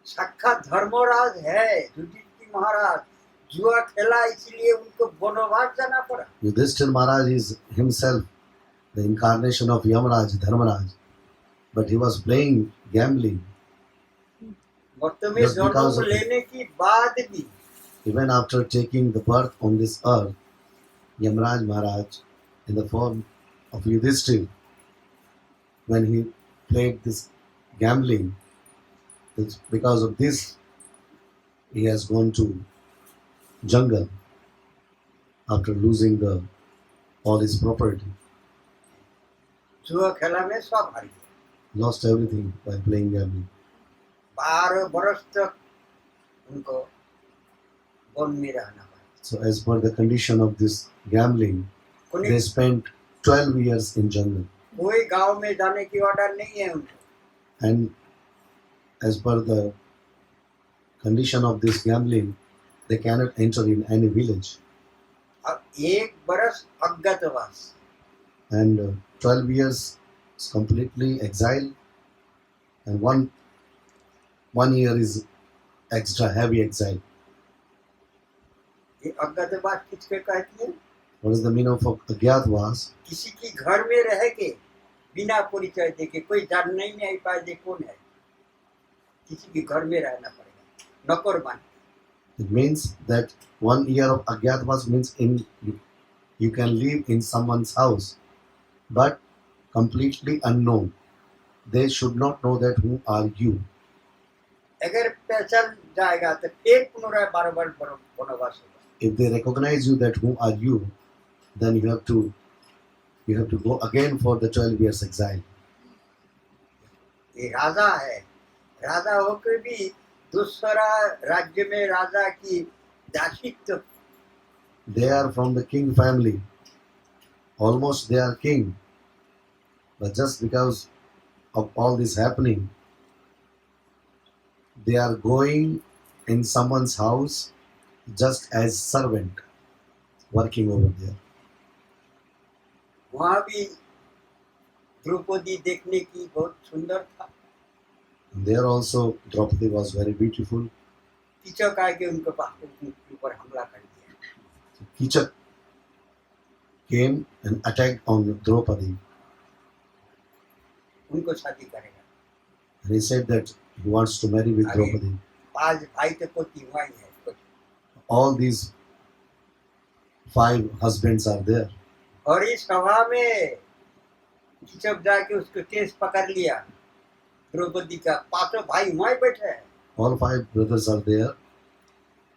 साक्षात धर्मराज है युधिष्ठिर महाराज, जुआ खेला इसलिए उनको वनवास जाना पड़ा। Yudhishthir Maharaj is himself the incarnation of Yamaraj, Dharmaraj, but he was playing gambling. वर्त में Just जन्म because of it. लेने की बाद भी Even after taking the birth on this earth, Yamaraj Maharaj, in the form of Yudhishthir, when he played this gambling, it's because of this, he has gone to jungle after losing all his property, जुआ खेला में सब हार गया। lost everything by playing gambling. 12 वर्ष तक उनको one में रहना पड़ा। So as per the condition of this gambling, कोई they spent 12 years in jungle. कोई गांव में जाने की ऑर्डर नहीं है उनको, And as per the condition of this gambling, they cannot enter in any village. और 1 वर्ष अज्ञातवास, And 12 years is completely exile, and one year is extra heavy exile. ये अज्ञातवास किसके कहती है? What is the meaning of Agyatwas? किसी की घर में रह के बिना परिचय देके कोई जान नहीं पाए दे कौन है, किसी के घर में रहना पड़ेगा, नौकर बन। It means that 1 year of Agyatwas means you can live in someone's house, but completely unknown. They should not know that who are you. अगर पहचान जाएगा तो फिर पुनः 12 वर्ष वनवास होगा। If they recognize you that who are you, then you have to go again for the 12 years exile. ये राजा है, राजा होकर भी दूसरा राज्य में राजा की दासित्व, They are from the king family. Almost they are king. But just because of all this happening, they are going in someone's house just as servant, working over there. वहाँ भी द्रौपदी देखने की बहुत सुंदर था, There also Draupadi was very beautiful. Kichaka आके उनके ऊपर हमला कर दिया। Kichak came and attacked on Draupadi. उनको शादी करेगा। And he said that he wants to marry with अरे। Draupadi. 5 भाई थे, कोई तीनों ही है कुछ। All these 5 husbands are there. और इस सभा में कीचक जाके उसको केस पकड़ लिया द्रौपदी का। 5 भाई वहीं बैठे हैं। All 5 brothers are there.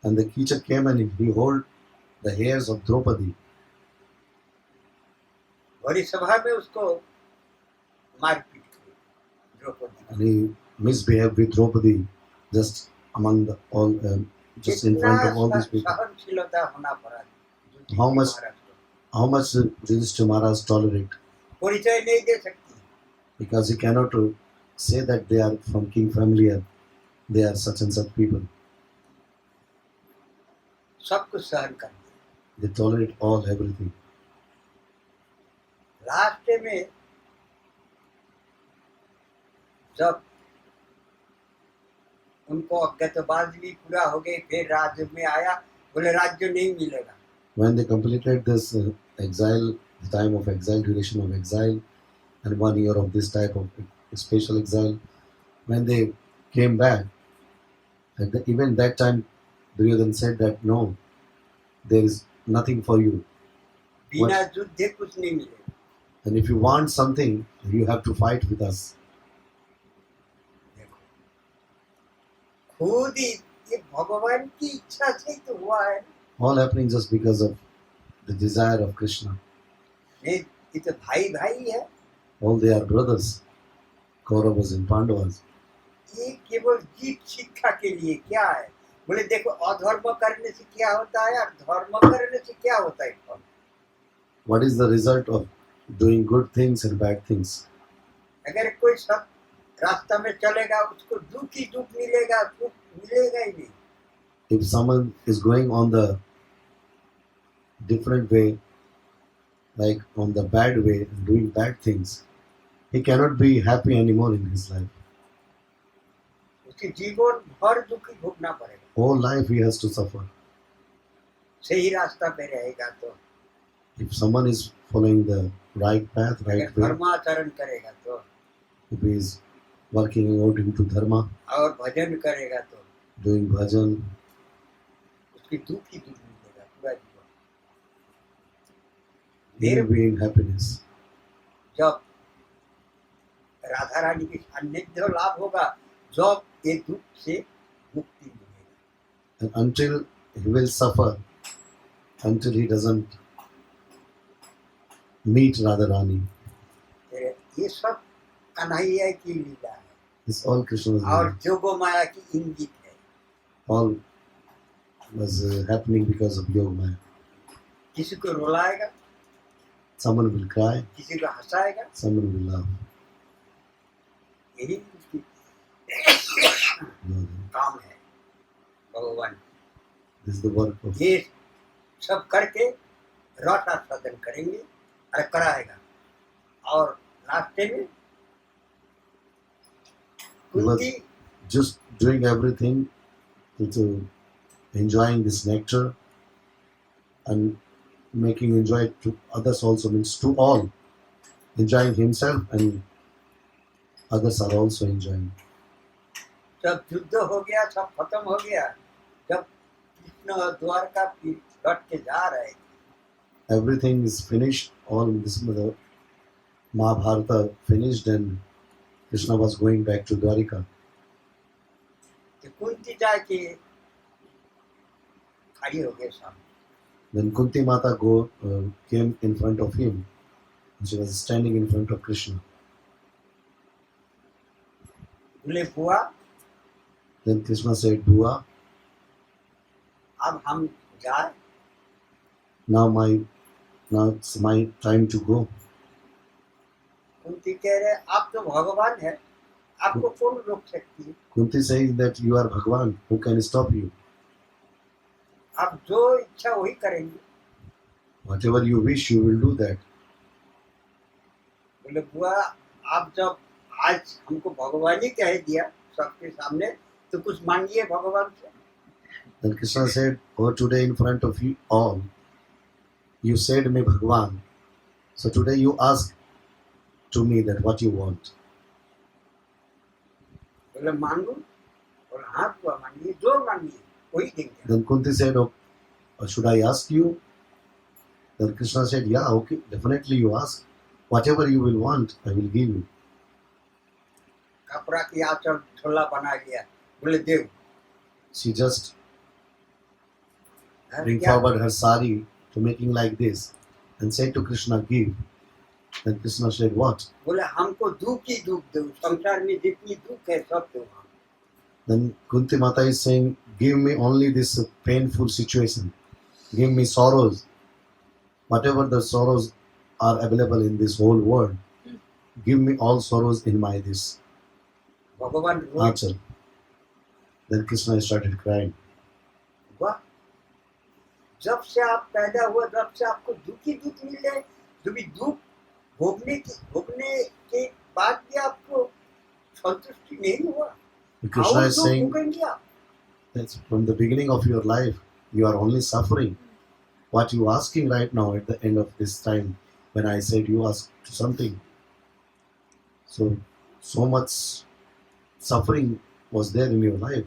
And the Kichak came and he hold the hairs of Draupadi. और इस सभा में उसको मारपीट की Draupadi. And he misbehaved with Draupadi just among the all, just in front of all these people. सहनशीलता होना पड़ा। How much Yudhishthira Maharaj tolerate? परिचय नहीं दे सकती, Because he cannot say that they are from king family and they are such and such people. सब कुछ सहन कर दिया। They tolerate all everything. Last में जब उनको अज्ञातवास भी पूरा हो गए, फिर राज्य में आया, बोले राज्य नहीं मिलेगा। When they completed this exile, the time of exile, duration of exile, and 1 year of this type of special exile, when they came back, even that time, Duryodhan said that no, there is nothing for you. बिना युद्ध कुछ नहीं मिलेगा। And if you want something, you have to fight with us. खुद ही ये भगवान की इच्छा से तो हुआ है। All happening just because of the desire of Krishna. नहीं, ये तो भाई भाई है। All they are brothers, Kauravas and Pandavas. ये केवल जीत शिक्षा के लिए क्या है? बोले देखो, अधर्म करने से क्या होता है और धर्म करने से क्या होता है। What is the result of doing good things and bad things? अगर कोई सब रास्ता में चलेगा, उसको दुख ही दुख मिलेगा, सुख मिलेगा ही नहीं। If someone is going on the different way, like on the bad way and doing bad things, he cannot be happy anymore in his life. उसके जीवन भर दुख ही भोगना पड़ेगा। Whole life he has to suffer. सही रास्ता पे रहेगा तो, If someone is following the right path, right अगर way, धर्माचरण करेगा तो, if he is working out into dharma, और भजन करेगा तो doing bhajan, उसकी दुख ही दुख मिलेगा पूरा जीवन। he will be in happiness. जब राधा रानी की सान्निध्य लाभ होगा, जब ये दुख से मुक्ति मिलेगा। And until he will suffer, until he doesn't meet Radharani. ये सब कन्हैया की लीला है It's all Krishna's और will. जोगो माया की इंगित है। All was happening because of Yoga Maya. किसी को रुलाएगा, Someone will cry, किसी को हंसाएगा, someone will laugh. यही उसकी Yoga. काम है भगवान। This is the work of. ये सब करके रथ आस्वादन करेंगे और कराएगा। और रास्ते में He was Kunti just doing everything to enjoying this nectar and making enjoy to others also, means to all, enjoying himself and others are also enjoying. जब युद्ध हो गया, सब खत्म हो गया, जब कृष्ण द्वारका लौट के जा रहे थे, Everything is finished, all this the Mahabharata finished and Krishna was going back to Dwarika. तो कुंती जाके खड़ी हो गई सामने। Then Kunti Mata came in front of him. And she was standing in front of Krishna. बोले बुआ, Then Krishna said, Bua, अब हम जाए। now it's my time to go. Kunti कह रहे, आप तो भगवान है, आपको कौन रोक सकती है? Kunti says that you are Bhagwan, who can stop you? आप जो इच्छा वही करेंगे। Whatever you wish, you will do that. बोले बुआ, आप जब आज हमको भगवान ही कह दिया, सबके सामने, तो कुछ मांगिए भगवान से। Then Krishna said, "Oh, today in front of you all, you said me Bhagwan. So today you ask to me that what you want." बोले मांगो, और हाँ हुआ मांगिए, जो मांगिए वही देंगे। Then Kunti said, "Oh, should I ask you?" Then Krishna said, "Yeah, okay, definitely you ask. Whatever you will want, I will give you." कपड़ा की आंचल झोला बना लिया, बोले देव। She just bring क्या forward her sari to making like this and said to Krishna, "Give." Then Krishna said, "What?" बोले हमको दुख ही दुख दो, संसार में जितनी दुख है सब दो। Then Kunti Mata is saying, "Give me only this painful situation. Give me sorrows. Whatever the sorrows are available in this whole world, give me all sorrows in my this भगवान रोए। Achal." Then Krishna started crying. वाह, जब से आप पैदा हुए जब से आपको दुख ही दुख मिल रहे, कभी दुख भोगने के बाद भी आपको संतुष्टि नहीं हुआ। Krishna और is दुख saying भोगेंगे आप। that from the beginning of your life, you are only suffering. What you asking right now at the end of this time, when I said you ask something, so much suffering was there in your life,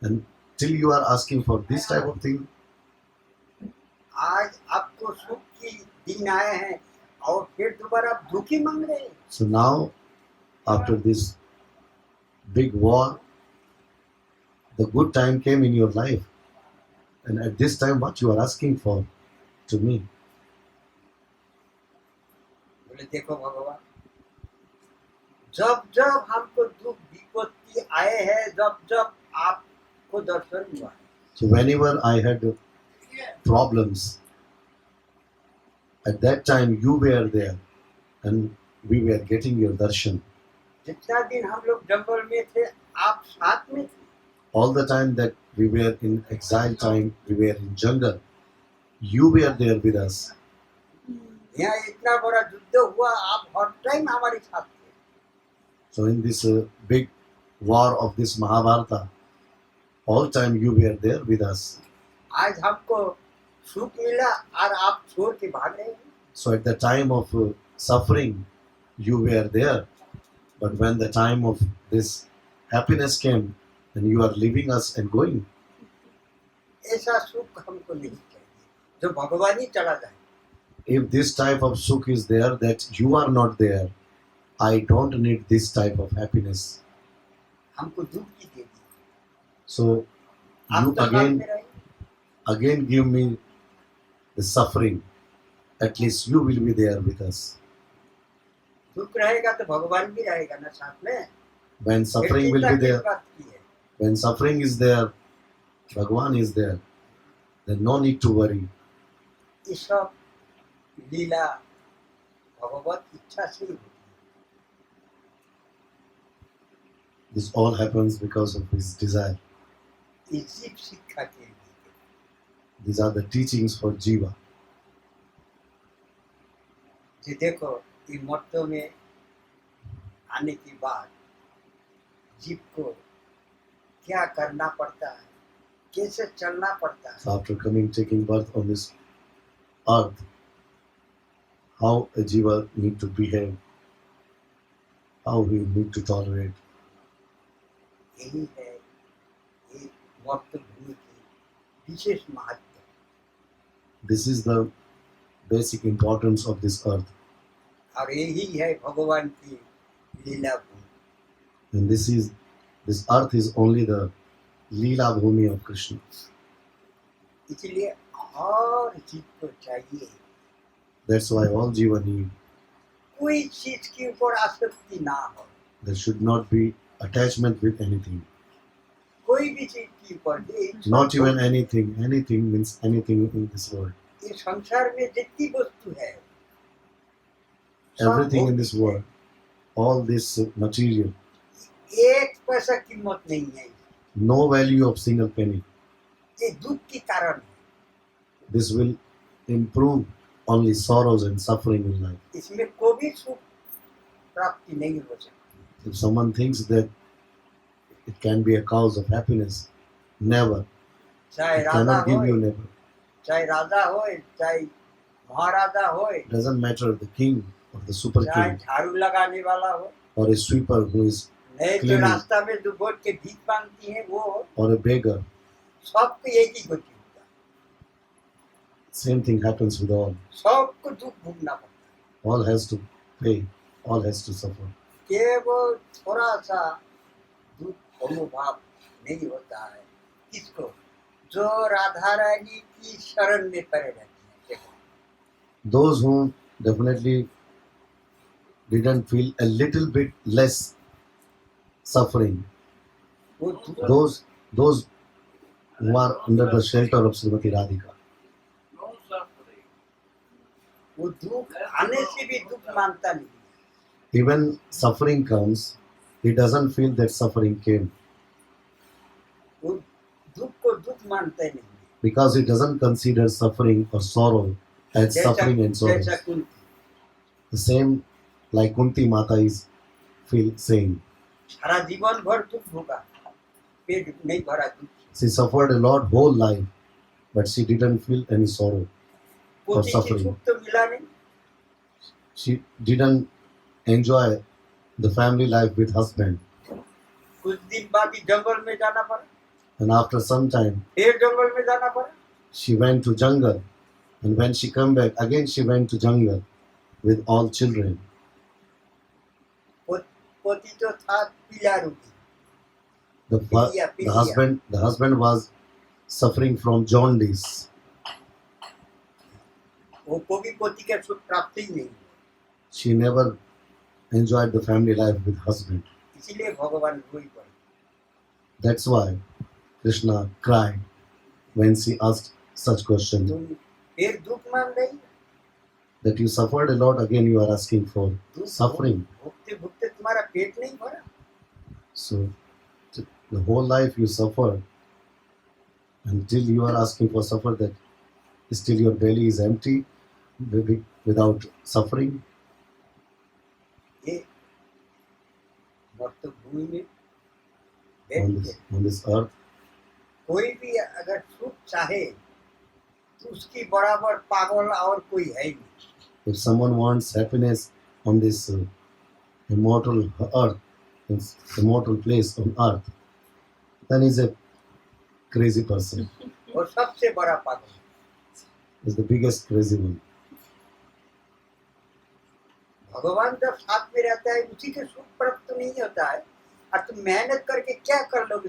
and till you are asking for this type of thing. आज आपको सुख की दिन आए हैं और फिर दोबारा आप दुखी मांग रहे हैं। So now, after this big war, the good time came in your life, and at this time, what you are asking for to me? बोले देखो भगवान, जब जब हमको दुख विपत्ति आए हैं, जब जब आपको दर्शन हुआ है, So whenever I had problems, at that time you were there, and we were getting your darshan. जितना दिन हम लोग जंगल में थे आप साथ में थे। All the time that we were in exile time, we were in jungle, you were there with us. यहाँ इतना बड़ा युद्ध हुआ, आप हर टाइम हमारे साथ थे। So in this big war of this Mahabharata, all time you were there with us. आज हमको सुख मिला और आप छोड़ के भाग रहे हैं। So at the time of suffering, you were there. But when the time of this happiness came, then you are leaving us and going. ऐसा सुख हमको नहीं चाहिए जो भगवान ही चला जाए। If this type of sukh is there, that you are not there, I don't need this type of happiness. हमको दुख ही दे दी। So आप you तो साथ में again रहे। give me the suffering. At least you will be there with us. दुख रहेगा तो भगवान भी रहेगा ना साथ में। When suffering will चिंता be किस there, बात की है? when suffering is there, Bhagwan is there. Then no need to worry. ये सब लीला भगवत इच्छा से ही होती This all happens because of his desire. है। ये जीव शिक्षा के लिए। These are the teachings for Jiva. जी देखो, ये मर्तों में आने के बाद जीव को क्या करना पड़ता है, कैसे चलना पड़ता है, So after taking birth on this earth, how a Jiva need to behave, how he need to tolerate. यही है ये मर्त भूमि की विशेष महत्व। This is the basic importance of this earth. और यही है भगवान की लीला भूमि। And this earth is only the Leela Bhumi of Krishna. इसलिए हर जीव को चाहिए That's why all Jiva need. कोई चीज के ऊपर आसक्ति ना हो, There should not be attachment with anything. कोई भी चीज के ऊपर ये Not even anything. Anything means anything in this world. ये संसार में जितनी वस्तु है Everything in this world, all this material, एक पैसा कीमत नहीं है। no value of single penny. ये दुख के कारण है। This will improve only sorrows and suffering in life. इसमें कोई भी सुख प्राप्ति नहीं हो सकती। If someone thinks that it can be a cause of happiness. Never. चाहे It राजा cannot give हो, you never. चाहे राजा हो, चाहे महाराजा हो, It doesn't matter the king or the super चाहे king झाड़ू लगाने वाला हो, or a sweeper who is नहीं तो cleaning रास्ता में जो बोट के भीख मांगती है वो हो, or a beggar. सबको एक ही गति होता है, Same thing happens with all. सबको दुख भोगना पड़ता है। All has to pay. All has to suffer. केवल थोड़ा सा दुख अनुभव नहीं होता है किसको, जो राधा रानी की शरण में पड़े रहते हैं। Those who definitely didn't feel a little bit less suffering, वो दुख those who are under the shelter of Srimati Radhika, वो दुख आने से भी दुख मानता नहीं, even suffering comes, he doesn't feel that suffering came वो दुख को दुख मानता ही नहीं। because he doesn't consider suffering or sorrow as suffering and sorrow. जैसा Kunti, The same like Kunti Mata is saying. सारा जीवन भर दुख भोगा, पेट नहीं भरा दुख। She suffered a lot whole life, but she didn't feel any sorrow or पोती से suffering. सुख तो मिला नहीं, She didn't enjoy the family life with husband. कुछ दिन बाद ही जंगल में जाना पड़ा, And after some time, फिर जंगल में जाना पड़ा, she went to jungle. And when she come back, again she went to jungle with all children. पोती तो था पीला रोगी, The husband was suffering from jaundice. वो को भी पोती के सुख प्राप्त ही नहीं, She never enjoyed the family life with husband. इसीलिए भगवान रोई पड़े। That's why Krishna cried when she asked such question. तुम फिर दुख मान रही, That you suffered a lot, again you are asking for दुख suffering. भुगते भुगते तुम्हारा पेट नहीं भरा, So the whole life you suffered until you are asking for suffer, that still your belly is empty without suffering. ये मर्त भूमि में बैठ के On this earth, कोई भी अगर सुख चाहे तो उसकी बराबर पागल और कोई है ही नहीं। if someone wants happiness on this immortal earth, this immortal place on earth, then he's a crazy person. और सबसे बड़ा पागल He's the biggest crazy one. भगवान जब साथ में रहता है उसी के सुख प्राप्त नहीं होता है, और तुम मेहनत करके क्या कर लोगे,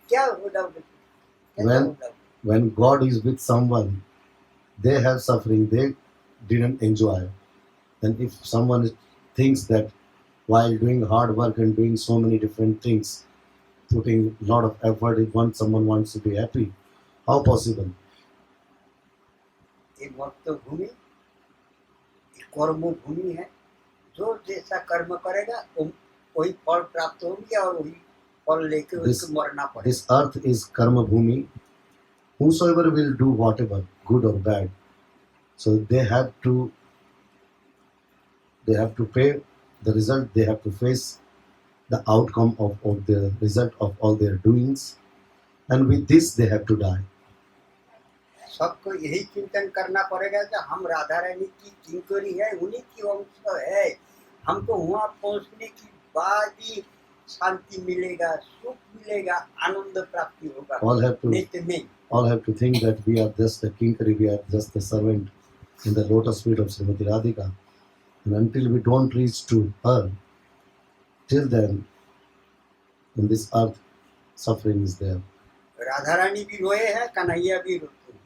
क्या हो जाओगे, कैसा When- हो जाओगे? When God is with someone, they have suffering, they didn't enjoy. Then if someone thinks that while doing hard work and doing so many different things, putting a lot of effort, if someone wants to be happy, how possible? ये मर्त भूमि ये कर्म भूमि है, जो जैसा कर्म करेगा वही फल प्राप्त होगी और वही फल लेके उसको मरना पड़ेगा। This earth is karma bhumi. Whosoever will do whatever, good or bad, so they have to pay the result. They have to face the outcome of the result of all their doings, and with this they have to die. सबको यही चिंतन करना पड़ेगा कि हम राधा रानी की किंकरी है, उन्हीं की वंश है, हमको वहाँ पहुँचने की बाद ही शांति मिलेगा, सुख मिलेगा, आनंद प्राप्ति होगा। All have to नहीं तो नहीं। all have to think that we are just the kinkari, we are just the servant in the lotus feet of Srimati Radhika, and until we don't reach to her, till then, in this earth, suffering is there. Radha Rani भी रोए है, कन्हैया भी रोते हैं,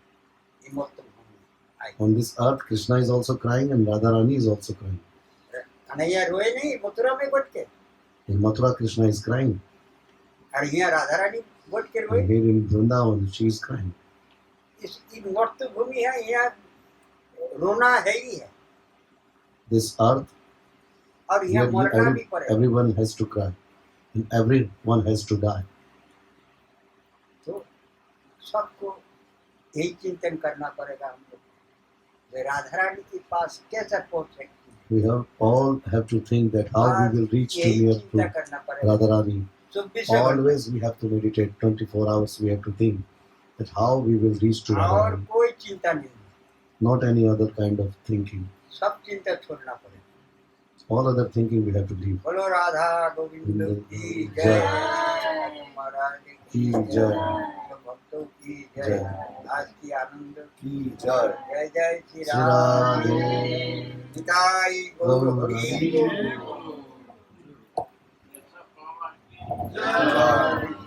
ये मर्त भूमि आई। On this earth, Krishna is also crying and Radharani is also crying. Kanhaiya रोए नहीं मथुरा में बैठ के, In Mathura, Krishna is crying. और यहाँ राधा रानी बैठ के रोए। And here in Vrindavan, she is crying. इस मर्त भूमि है, यहाँ रोना है ही है, This earth, और यहाँ here मरना भी पड़ेगा। everyone has to cry. And everyone has to die. तो सबको यही चिंतन करना पड़ेगा हमको, वे राधा रानी के पास कैसे पहुंच सकती है, We all have to think that how we will reach to यही near चिंता to करना पड़ेगा। Radharani. 24 घंटे Always we have to meditate. 24 hours we have to think that how we will reach to और Radharani. कोई चिंता नहीं, Not any other kind of thinking. सब चिंता छोड़ना पड़ेगा। All other thinking we have to leave. बोलो राधा गोविंद की जय, जय। महाराज की की जय। जय, सब भक्तों की जय, जय। आज की आनंद की जय। जय जय श्री श्री राधे राधे। निताई गौर हरि गौर जय